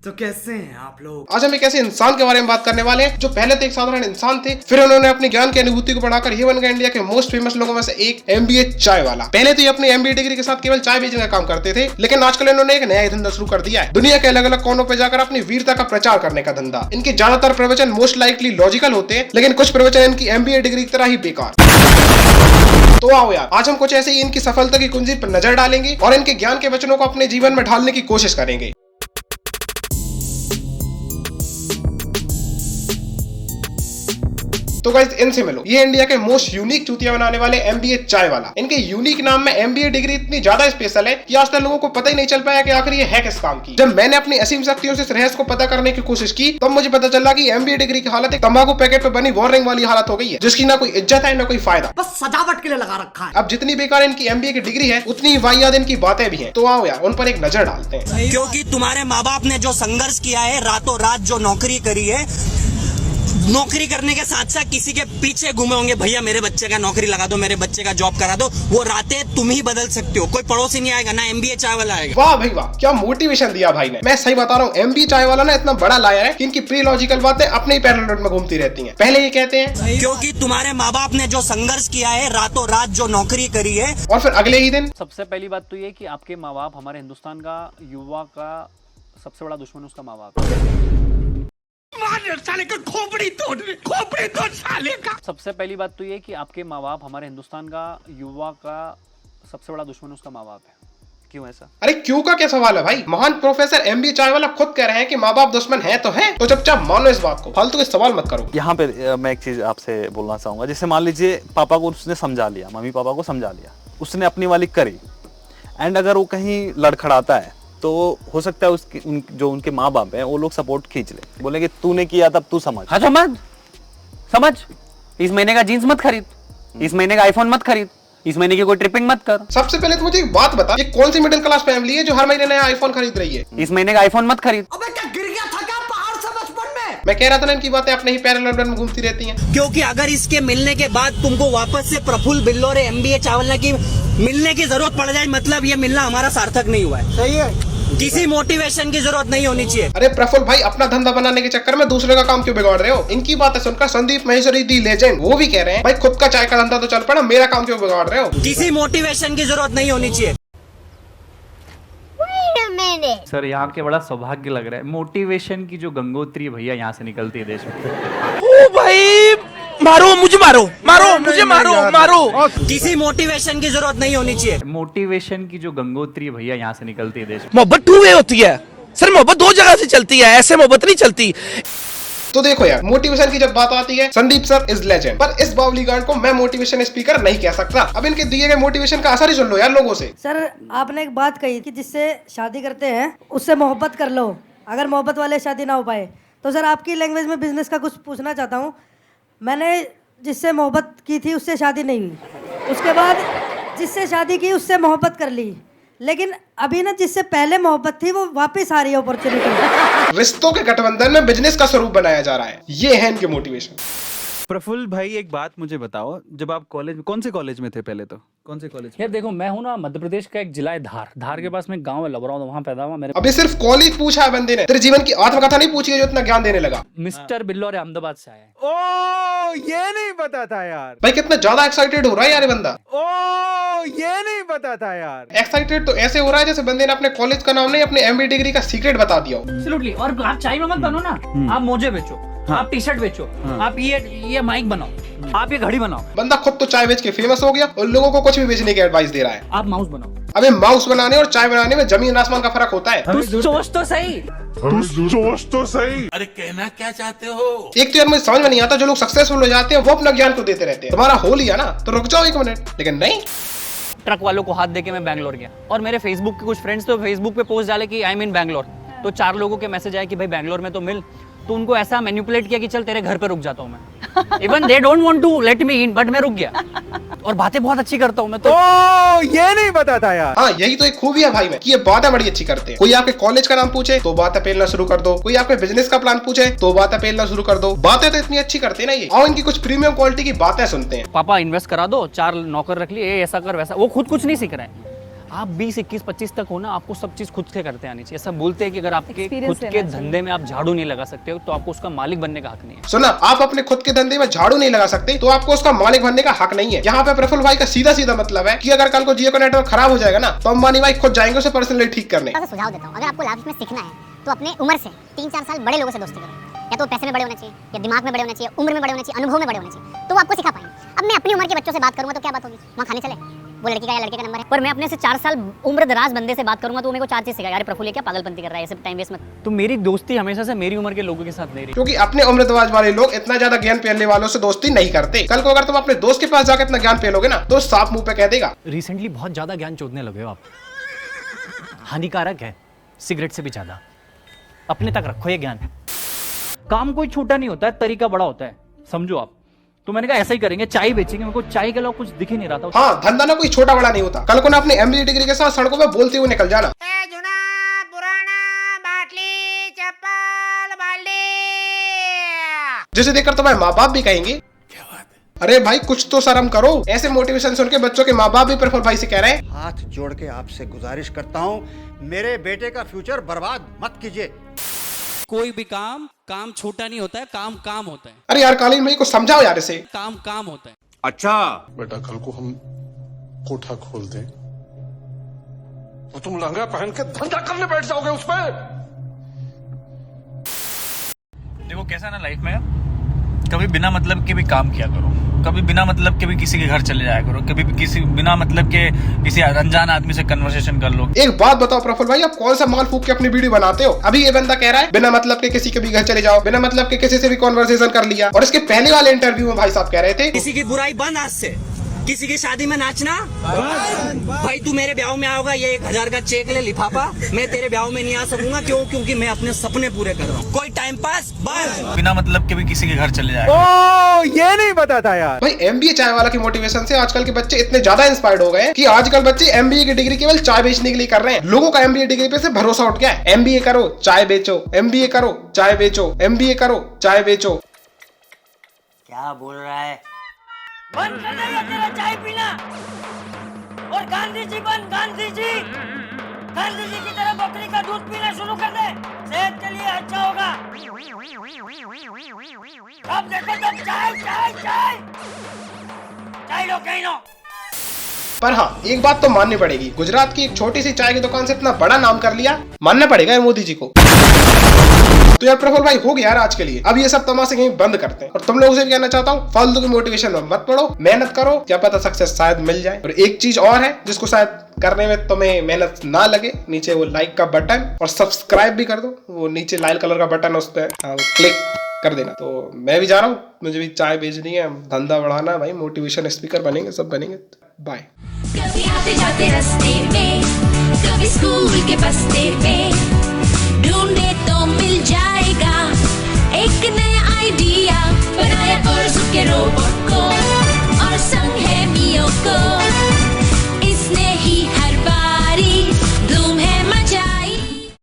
तो कैसे हैं आप लोग? आज हम एक ऐसे इंसान के बारे में बात करने वाले हैं जो पहले तो एक साधारण इंसान थे, फिर उन्होंने अपनी ज्ञान की अनुभूति को बढ़ाकर ये बन गए इंडिया के मोस्ट फेमस लोगों में से एक एमबीए चाय वाला। पहले तो ये अपनी एमबीए डिग्री के साथ केवल चाय बेचने का काम करते थे, लेकिन आजकल इन्होंने एक नया धंधा शुरू कर दिया है, दुनिया के अलग अलग कोनों पर जाकर अपनी वीरता का प्रचार करने का धंधा। इनके ज्यादातर प्रवचन मोस्ट लाइकली लॉजिकल होते हैं, लेकिन कुछ प्रवचन इनकी एमबीए डिग्री की तरह ही बेकार। तो आओ यार, आज हम कुछ ऐसे ही इनकी सफलता की कुंजी पर नजर डालेंगे और इनके ज्ञान के वचनों को अपने जीवन में ढालने की कोशिश करेंगे। तो गाइस, इनसे मिलो, ये इंडिया के मोस्ट यूनिक चूतिया बनाने वाले एमबीए चाय वाला। इनके यूनिक नाम में एमबीए डिग्री इतनी ज्यादा स्पेशल है कि आज तक लोगों को पता ही नहीं चल पाया कि आखिर ये है किस काम की। जब मैंने अपनी असीम शक्तियों से इस रहस्य को पता करने की कोशिश की, तब मुझे पता चला कि एमबीए डिग्री की हालत एक तंबाकू पैकेट पे बनी वार्निंग वाली हालत हो गई है, जिसकी ना कोई इज्जत है ना कोई फायदा, बस सजावट के लिए लगा रखा है। अब जितनी बेकार इनकी एमबीए की डिग्री है, उतनी वाहियात इनकी बातें भी हैं। तो आओ यार, उन पर एक नजर डालते हैं। क्योंकि तुम्हारे माँ बाप ने जो संघर्ष किया है, रातों रात जो नौकरी करी है, नौकरी करने के साथ साथ किसी के पीछे घूमे होंगे, भैया मेरे बच्चे का नौकरी लगा दो, मेरे बच्चे का जॉब करा दो, वो रातें तुम ही बदल सकते हो। कोई पड़ोसी नहीं आएगा, ना एमबीए चाय वाला आएगा। वाह भाई वाह, क्या मोटिवेशन दिया भाई ने। मैं सही बता रहा हूँ, एमबीए चाय वाला ना इतना बड़ा लाया है कि इनकी प्री लॉजिकल बातें अपने ही पैरेलल में घूमती रहती हैं। पहले ये कहते हैं क्योंकि तुम्हारे माँ बाप ने जो संघर्ष किया है, रातों रात जो नौकरी करी है, और फिर अगले ही दिन सबसे पहली बात तो ये कि आपके माँ बाप हमारे हिंदुस्तान का युवा का सबसे बड़ा दुश्मन उसका माँ बाप है। साले का खोपड़ी तोड़ साले का। सबसे पहली बात तो ये कि आपके माँ बाप हमारे हिंदुस्तान का युवा का सबसे बड़ा दुश्मन उसका माँ बाप है। क्यों ऐसा? अरे क्यों का क्या सवाल है भाई। महान प्रोफेसर एमबीए चाय वाला खुद कह रहे हैं कि माँ बाप दुश्मन है तो है, तो चुपचाप मानो इस बात को, फालतू के सवाल मत करो। यहाँ पे मैं एक चीज आपसे बोलना चाहूंगा। जैसे मान लीजिए पापा को उसने समझा लिया, मम्मी पापा को समझा लिया, उसने अपनी वाली करी, एंड अगर वो कहीं लड़खड़ाता है तो हो सकता है उसकी जो उनके माँ बाप हैं वो लोग सपोर्ट खींच ले, बोले कि तूने किया तब तू समझ। हाँ समझ, इस महीने का जीन्स मत खरीद, इस महीने का आईफोन मत खरीद, इस महीने की कोई ट्रिपिंग मत कर। सबसे पहले तो मुझे एक बात बता, ये कौन सी मिडिल क्लास फैमिली है जो हर महीने नया आईफोन खरीद रही है? इस महीने का आईफोन मत खरीद। अबे क्या गिर गया था क्या पहाड़ से बचपन में? मैं कह रहा था ना, इनकी बातें अपने ही पैरेलल में घूमती रहती हैं। क्योंकि अगर इसके मिलने के बाद तुमको वापस से प्रफुल्ल बिल्लोर एमबीए चावला की मिलने की जरूरत पड़ जाए, मतलब ये मिलना हमारा सार्थक नहीं हुआ है। सही है। किसी मोटिवेशन की जरूरत नहीं होनी चाहिए। अरे प्रफुल्ल भाई, अपना धंधा बनाने के चक्कर में दूसरे का काम क्यों बिगाड़ रहे हो? इनकी बातें सुनकर संदीप महेश्वरी दी लेजेंड वो भी कह रहे हैं, भाई खुद का चाय का धंधा तो चल पड़ा, मेरा काम क्यों बिगाड़ रहे हो? किसी मोटिवेशन की जरूरत नहीं होनी चाहिए। सर यहाँ के बड़ा सौभाग्य लग रहा है, मोटिवेशन की जो गंगोत्री भैया यहाँ से निकलती है देश में। ओ भाई, मारो मुझे, मारो। किसी मोटिवेशन की जरूरत नहीं होनी चाहिए। मोटिवेशन की जो गंगोत्री भैया यहाँ से निकलती है देश में। मोहब्बत टू वे होती है सर, मोहब्बत दो जगह से चलती है, ऐसे मोहब्बत नहीं चलती। तो देखो यार, मोटिवेशन की जब बात आती है, संदीप सर इज लेजेंड, पर इस बावली गांड को मैं मोटिवेशन स्पीकर नहीं कह सकता। अब इनके दिए गए मोटिवेशन का असर ही सुन लो यार लोगों से। सर, आपने एक बात कही कि जिससे शादी करते हैं उससे मोहब्बत कर लो, अगर मोहब्बत वाले शादी ना हो पाए तो। सर, आपकी लैंग्वेज में बिजनेस का कुछ पूछना चाहता हूँ। मैंने जिससे मोहब्बत की थी उससे शादी नहीं हुई, उसके बाद जिससे शादी की उससे मोहब्बत कर ली, लेकिन अभी ना जिससे पहले मोहब्बत थी वो वापस आ रही है अपॉर्चुनिटी। रिश्तों के गठबंधन में बिजनेस का स्वरूप बनाया जा रहा है, ये है इनके मोटिवेशन। प्रफुल्ल भाई, एक बात मुझे बताओ, जब आप कॉलेज में, कौन से कॉलेज में थे पहले? तो कौन से कॉलेज? यार देखो, मैं हूँ ना मध्य प्रदेश का एक जिला है धार के पास में एक गाँव है लबराव, वहाँ पैदा हुआ। मेरे अभी सिर्फ कॉलेज पूछा है बंदे ने, तेरे जीवन की आत्मकथा नहीं पूछी है जो इतना ज्ञान देने लगा। मिस्टर बिल्लोर अहमदाबाद से आया है। ओ, ये नहीं पता था यार। भाई कितना ज्यादा एक्साइटेड हो रहा है यार ये बंदा। ओ, ये नहीं पता था यार। एक्साइटेड तो ऐसे हो रहा है जैसे बंदे ने अपने कॉलेज का नाम नहीं, अपने एमबीए डिग्री का सीक्रेट बता दिया हो। एब्सोल्युटली। और आप चाय में मत बनो ना, आप मोजे बेचो, आप टी शर्ट बेचो, आप ये माइक बनाओ, आप ये घड़ी बनाओ। बंदा खुद तो चाय बेच के फेमस हो गया और लोगों को कुछ भी बेचने की एडवाइस दे रहा है। आप माउस बनाओ। अबे माउस बनाने और चाय बनाने में जमीन आसमान का फर्क होता है। तू सोच तो सही। अरे कहना क्या चाहते हो? एक तो यार मुझे समझ में नहीं आता, जो लोग सक्सेसफुल हो जाते हैं वो अपना ज्ञान को देते रहते हैं। तुम्हारा हो लिया ना तो रुक जाओ एक मिनट, लेकिन नहीं। ट्रक वालों को हाथ देके मैं बैंगलोर गया, और मेरे फेसबुक के कुछ फ्रेंड्स तो फेसबुक पे पोस्ट डाले कि आई मीन बैंगलोर, तो 4 लोगों के मैसेज आए कि भाई बैंगलोर में तो मिल, तो उनको ऐसा मैनिपुलेट किया कि चल तेरे घर पे रुक जाता हूँ मैं। Even they don't want to let me in, but मैं रुक गया। और बातें बहुत अच्छी करता हूँ मैं तो। ओ, ये नहीं पता था यार। हाँ, यही तो एक खूबी है भाई में कि ये बातें बड़ी अच्छी करते हैं। कोई आपके कॉलेज का नाम पूछे तो बातें पेलना शुरू कर दो, कोई आपके बिजनेस का प्लान पूछे तो बातें पेलना शुरू कर दो। बातें तो इतनी अच्छी करते हैं ना ये। और इनकी कुछ प्रीमियम क्वालिटी की बातें सुनते हैं। पापा इन्वेस्ट करा दो, 4 नौकर रख लिए, ऐसा कर वैसा। वो खुद कुछ नहीं सीख रहे हैं, आप 20, 21, 25 तक हो ना, आपको सब चीज़ खुद से करते आनी चाहिए। सब बोलते हैं कि अगर आपके Experience खुद के लेना चाहिए। धंधे में आप झाड़ू नहीं लगा सकते हो तो आपको उसका मालिक बनने का हक नहीं है। सुना, आप अपने खुद के धंधे में झाड़ू नहीं लगा सकते तो आपको उसका मालिक बनने का हक नहीं है। यहाँ पे प्रफुल्ल भाई का सीधा सीधा मतलब है कि अगर कल को जियो का नेटवर्क खराब हो जाएगा ना तो अंबानी भाई खुद जाएंगे उसे पर्सनली ठीक करने। सुझाव देता हूँ, अगर आपको लाइफ में सीखना है तो अपने उम्र से 3-4 साल बड़े लोगों से दोस्ती करो। या तो पैसे में बड़े होने चाहिए, या दिमाग में बड़े होने चाहिए, उम्र में बड़े होने चाहिए, अनुभव में बड़े होने चाहिए, तो वो आपको सिखा पाएंगे। अब मैं अपनी उम्र के बच्चों से बात करूंगा तो क्या बात होगी, वहाँ खाने चले, वो लड़की का या लड़के का नंबर है। और मैं अपने से 4 साल उम्र दराज बंदे से बात करूंगा तो वो मेरे को 4 चीज सिखाएगा, यार प्रफुल्ल ये क्या पागलपंती कर रहा है, ये सब टाइम वेस्ट मत। तो मेरी दोस्ती हमेशा से मेरी उम्र के लोगों के साथ नहीं रही। क्योंकि अपने उम्र दराज वाले लोग इतना ज्यादा ज्ञान पेलने वालों से दोस्ती नहीं करते। कल को अगर तुम अपने दोस्त के पास जाकर इतना ज्ञान पेलोगे ना तो साफ मुंह पे कह देगा। रिसेंटली बहुत ज़्यादा ज्ञान चोदने लगे हो आप, हानिकारक है सिगरेट से भी ज़्यादा। अपने तक रखो ये ज्ञान। काम कोई छोटा नहीं होता है, तरीका बड़ा होता है, समझो आप। तो मैंने कहा ऐसा ही करेंगे, चाय बेचेंगे। मेरे को चाय के अलावा कुछ दिख ही नहीं रहा था। हाँ, धंधा ना कोई छोटा बड़ा नहीं होता। कल को ना अपने MBA डिग्री के साथ सड़कों पे बोलते हुए निकल जाना। जिसे देखकर तुम्हारे माँ बाप भी कहेंगे क्या बात है, अरे भाई कुछ तो शर्म करो। ऐसे मोटिवेशन सुन के बच्चों के माँ बाप भी प्रफुल्ल भाई से कह रहे हैं, हाथ जोड़ के आपसे गुजारिश करता हूँ, मेरे बेटे का फ्यूचर बर्बाद मत कीजिए। कोई भी काम छोटा नहीं होता है, काम होता है, अरे यार कालीन भाई को समझाओ यार इसे। काम होता है। अच्छा बेटा, कल को हम कोठा खोल दें तो तुम लहंगा पहन के धंधा करने बैठ जाओगे उस पर। देखो कैसा ना लाइफ में कभी बिना मतलब के भी काम किया करो, कभी बिना मतलब के भी किसी के घर चले जाया करो, कभी भी किसी बिना मतलब के किसी अनजान आदमी से कन्वर्सेशन कर लो। एक बात बताओ प्रफुल्ल भाई, आप कौन सा माल फूक के अपनी वीडियो बनाते हो? अभी ये बंदा कह रहा है बिना मतलब के किसी के भी घर चले जाओ, बिना मतलब के किसी से भी कॉन्वर्सेशन कर लिया। और इसके पहले वाले इंटरव्यू में भाई साहब कह रहे थे किसी की बुराई बंद आज से, किसी की शादी में नाचना भाई, तू मेरे ब्याह में आओगा, ये 1000 का चेक ले लिफाफा, मैं तेरे ब्याह में नहीं आ सकूंगा। क्यों? क्योंकि मैं अपने सपने पूरे कर रहा हूँ। कोई टाइम पास बंद, बिना मतलब के भी किसी के घर चले जाए। ओ, ये नहीं पता था यार। भाई MBA चाय वाला की मोटिवेशन से आजकल के बच्चे इतने ज्यादा इंस्पायर्ड हो गए हैं कि आजकल बच्चे MBA की डिग्री केवल चाय बेचने के लिए कर रहे हैं। लोगों का MBA डिग्री पे से भरोसा उठ गया है। MBA करो चाय बेचो, MBA करो चाय बेचो, MBA करो चाय बेचो। क्या बोल रहा है? बंद कर देगा तेरा चाय पीना। और गांधी जी बन, गांधी जी की तरह बकरी का दूध पीना शुरू कर दे, सेहत के लिए अच्छा होगा। अब देखो तब चाय लो कहीं लो। पर हाँ, एक बात तो माननी पड़ेगी, गुजरात की एक छोटी सी चाय की दुकान से इतना बड़ा नाम कर लिया, मानना पड़ेगा मोदी जी को। तो यार प्रफुल्ल भाई हो गया यार आज के लिए, अब ये सब तमाशे कहीं बंद करते हैं। और तुम लोगों से भी कहना चाहता हूँ, फालतू की मोटिवेशन में मत पड़ो, मेहनत करो, क्या पता सक्सेस शायद मिल जाए। और एक चीज और है जिसको शायद करने में तुम्हें मेहनत ना लगे, नीचे वो लाइक का बटन और सब्सक्राइब भी कर दो, वो नीचे लाल कलर का बटन उस पर क्लिक कर देना। तो मैं भी जा रहा हूँ, मुझे भी चाय बेचनी है, धंधा बढ़ाना भाई, मोटिवेशन स्पीकर बनेंगे, सब बनेंगे। बाय। कभी आते जाते रास्ते में, कभी स्कूल के बस्ते में,